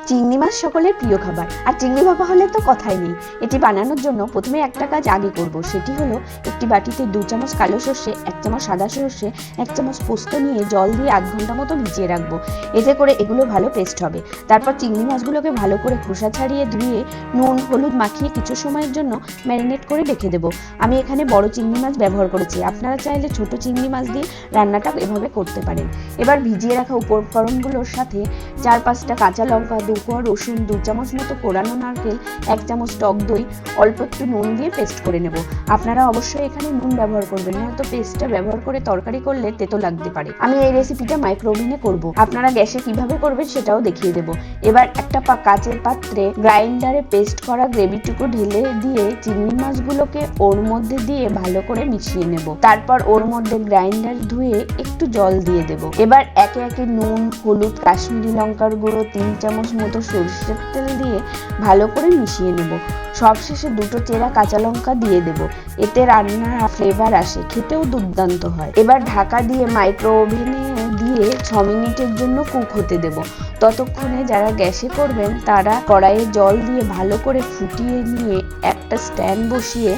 চিংড়ি মাছ সকলের প্রিয় খাবার, আর চিংড়ি ভাপা হলে তো কথাই নেই। এটি বানানোর জন্য প্রথমে একটা কাজ আগে করব, সেটি হলো একটি বাটিতে 2 চামচ কালো সর্ষে, 1 চামচ সাদা সর্ষে, 1 চামচ পোস্ত নিয়ে জল দিয়ে 1 ঘন্টা মতো ভিজিয়ে রাখবো। এতে করে এগুলো ভালো পেস্ট হবে। তারপর চিংড়ি মাছগুলোকে ভালো করে খোসা ছাড়িয়ে ধুয়ে নুন হলুদ মাখিয়ে কিছু সময়ের জন্য ম্যারিনেট করে রেখে দেবো। আমি এখানে বড় চিংড়ি মাছ ব্যবহার করেছি, আপনারা চাইলে ছোট চিংড়ি মাছ দিয়ে রান্নাটা এভাবে করতে পারেন। এবার ভিজিয়ে রাখা উপকরণগুলোর সাথে 4-5টা কাঁচা লঙ্কা, 2 কোয়া রসুন, 2 চামচ মতো কোরানো নারকেল, 1 চামচ টক দই, অল্প একটু নুন দিয়ে পেস্ট করে নেব। আপনারা অবশ্যই এখানে নুন ব্যবহার করবেন, নয়তো পেস্টটা ব্যবহার করে তরকারি করলে তেতো লাগতে পারে। আমি এই রেসিপিটা মাইক্রো ওভেনে করব, আপনারা গ্যাসে কিভাবে করবেন সেটাও দেখিয়ে দেব। এবার একটা কাচের পাত্রে গ্রাইন্ডারে পেস্ট করা গ্রেভিটুকু ঢেলে দিয়ে চিংড়ি মাছগুলোকে ওর মধ্যে দিয়ে ভালো করে মিশিয়ে নেব। তারপর ওর মধ্যে গ্রাইন্ডার ধুয়ে একটু জল দিয়ে দেব। এবার একে একে নুন, হলুদ, কাশ্মীরি লঙ্কার গুঁড়ো, 3 চামচ মতো সরষের তেল দিয়ে ভালো করে মিশিয়ে নেব। সবশেষে 2টো চেরা কাঁচা লঙ্কা দিয়ে দেব, এতে রান্নার ফ্লেভার আসে, খেতেও দুর্দান্ত হয়। এবার ঢাকা দিয়ে মাইক্রো ওভেনে দিয়ে 6 মিনিটের জন্য কুক হতে দেব। ততক্ষণে যারা গ্যাসে করবেন তারা কড়াইয়ে জল দিয়ে ভালো করে ফুটিয়ে নিয়ে একটা স্ট্যান্ড বসিয়ে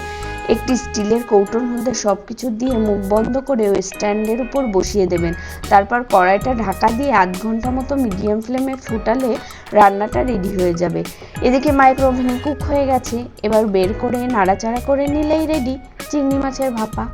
একটি স্টিলের কৌটোর মধ্যে সবকিছু দিয়ে মুখ বন্ধ করে ওই স্ট্যান্ডের উপর বসিয়ে দেবেন। তারপর কড়াইটা ঢাকা দিয়ে 1/2 ঘন্টা মতো মিডিয়াম ফ্লেমে ফুটালে রান্নাটা রেডি হয়ে যাবে। এদিকে মাইক্রো ওভেনে কুক হয়ে গেছে, এবার বের করে নাড়াচাড়া করে নিলেই রেডি চিংড়ি মাছের ভাপা।